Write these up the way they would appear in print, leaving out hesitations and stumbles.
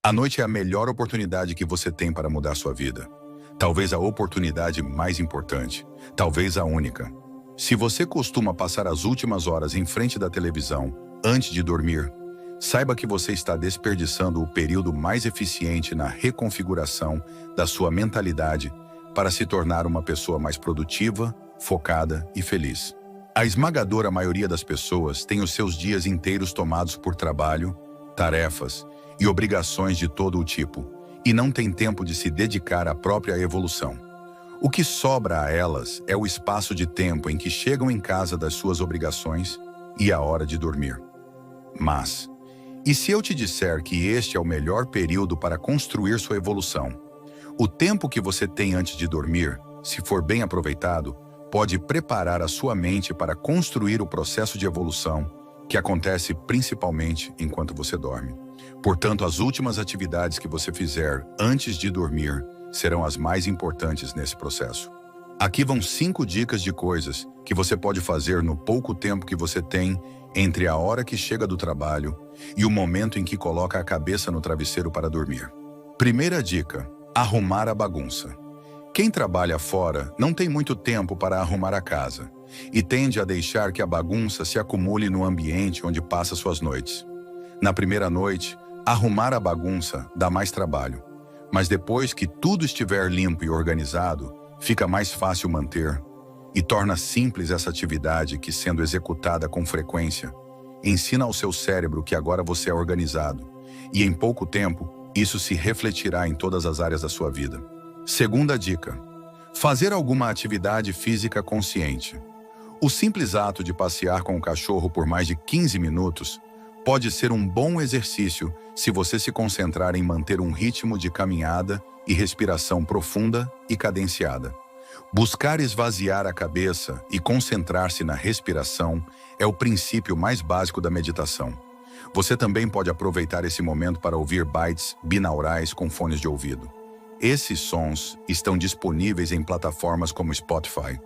A noite é a melhor oportunidade que você tem para mudar sua vida. Talvez a oportunidade mais importante, talvez a única. Se você costuma passar as últimas horas em frente da televisão antes de dormir, saiba que você está desperdiçando o período mais eficiente na reconfiguração da sua mentalidade para se tornar uma pessoa mais produtiva, focada e feliz. A esmagadora maioria das pessoas tem os seus dias inteiros tomados por trabalho, tarefas e obrigações de todo o tipo, e não tem tempo de se dedicar à própria evolução. O que sobra a elas é o espaço de tempo em que chegam em casa das suas obrigações e a hora de dormir. Mas, e se eu te disser que este é o melhor período para construir sua evolução? O tempo que você tem antes de dormir, se for bem aproveitado, pode preparar a sua mente para construir o processo de evolução que acontece principalmente enquanto você dorme. Portanto, as últimas atividades que você fizer antes de dormir serão as mais importantes nesse processo. Aqui vão 5 dicas de coisas que você pode fazer no pouco tempo que você tem entre a hora que chega do trabalho e o momento em que coloca a cabeça no travesseiro para dormir. Primeira dica: arrumar a bagunça. Quem trabalha fora não tem muito tempo para arrumar a casa e tende a deixar que a bagunça se acumule no ambiente onde passa suas noites. Na primeira noite, arrumar a bagunça dá mais trabalho, mas depois que tudo estiver limpo e organizado, fica mais fácil manter e torna simples essa atividade que, sendo executada com frequência, ensina ao seu cérebro que agora você é organizado e em pouco tempo isso se refletirá em todas as áreas da sua vida. Segunda dica: fazer alguma atividade física consciente. O simples ato de passear com o cachorro por mais de 15 minutos pode ser um bom exercício se você se concentrar em manter um ritmo de caminhada e respiração profunda e cadenciada. Buscar esvaziar a cabeça e concentrar-se na respiração é o princípio mais básico da meditação. Você também pode aproveitar esse momento para ouvir bytes binaurais com fones de ouvido. Esses sons estão disponíveis em plataformas como Spotify.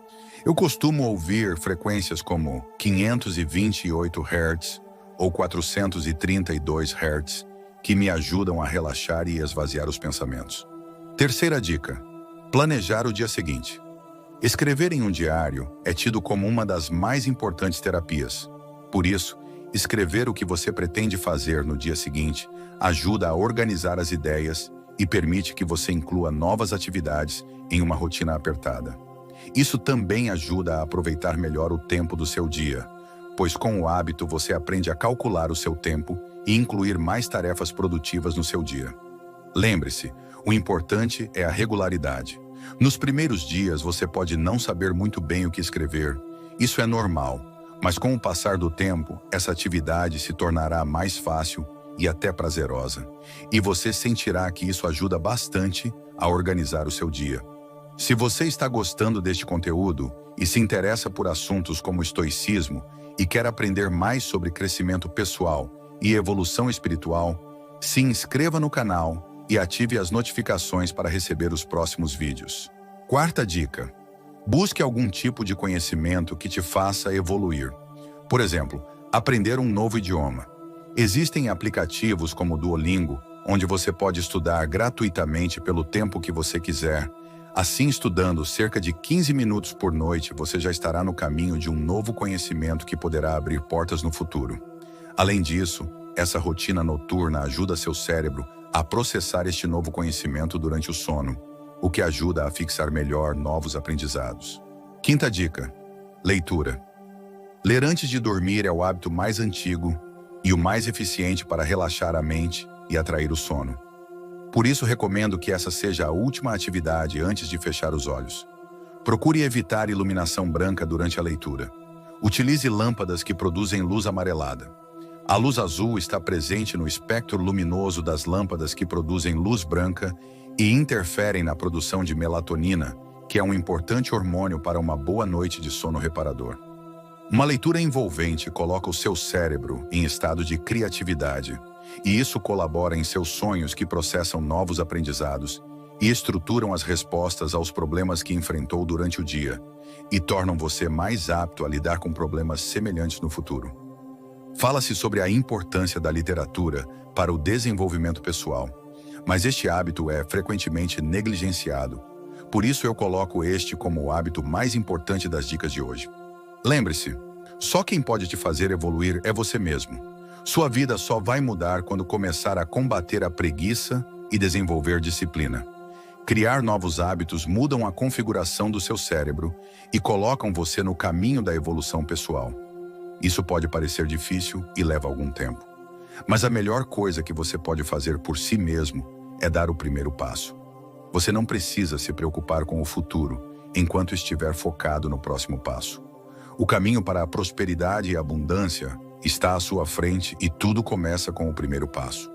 Eu costumo ouvir frequências como 528 Hz ou 432 Hz, que me ajudam a relaxar e esvaziar os pensamentos. Terceira dica: planejar o dia seguinte. Escrever em um diário é tido como uma das mais importantes terapias. Por isso, escrever o que você pretende fazer no dia seguinte ajuda a organizar as ideias e permite que você inclua novas atividades em uma rotina apertada. Isso também ajuda a aproveitar melhor o tempo do seu dia, pois com o hábito você aprende a calcular o seu tempo e incluir mais tarefas produtivas no seu dia. Lembre-se, o importante é a regularidade. Nos primeiros dias você pode não saber muito bem o que escrever. Isso é normal, mas com o passar do tempo, essa atividade se tornará mais fácil e até prazerosa, e você sentirá que isso ajuda bastante a organizar o seu dia. Se você está gostando deste conteúdo e se interessa por assuntos como estoicismo e quer aprender mais sobre crescimento pessoal e evolução espiritual, se inscreva no canal e ative as notificações para receber os próximos vídeos. Quarta dica: busque algum tipo de conhecimento que te faça evoluir. Por exemplo, aprender um novo idioma. Existem aplicativos como o Duolingo, onde você pode estudar gratuitamente pelo tempo que você quiser. Assim, estudando cerca de 15 minutos por noite, você já estará no caminho de um novo conhecimento que poderá abrir portas no futuro. Além disso, essa rotina noturna ajuda seu cérebro a processar este novo conhecimento durante o sono, o que ajuda a fixar melhor novos aprendizados. Quinta dica: leitura. Ler antes de dormir é o hábito mais antigo e o mais eficiente para relaxar a mente e atrair o sono. Por isso, recomendo que essa seja a última atividade antes de fechar os olhos. Procure evitar iluminação branca durante a leitura. Utilize lâmpadas que produzem luz amarelada. A luz azul está presente no espectro luminoso das lâmpadas que produzem luz branca e interferem na produção de melatonina, que é um importante hormônio para uma boa noite de sono reparador. Uma leitura envolvente coloca o seu cérebro em estado de criatividade, e isso colabora em seus sonhos que processam novos aprendizados e estruturam as respostas aos problemas que enfrentou durante o dia e tornam você mais apto a lidar com problemas semelhantes no futuro. Fala-se sobre a importância da literatura para o desenvolvimento pessoal. Mas este hábito é frequentemente negligenciado. Por isso eu coloco este como o hábito mais importante das dicas de hoje. Lembre-se, só quem pode te fazer evoluir é você mesmo. Sua vida só vai mudar quando começar a combater a preguiça e desenvolver disciplina. Criar novos hábitos mudam a configuração do seu cérebro e colocam você no caminho da evolução pessoal. Isso pode parecer difícil e leva algum tempo. Mas a melhor coisa que você pode fazer por si mesmo é dar o primeiro passo. Você não precisa se preocupar com o futuro enquanto estiver focado no próximo passo. O caminho para a prosperidade e a abundância está à sua frente e tudo começa com o primeiro passo.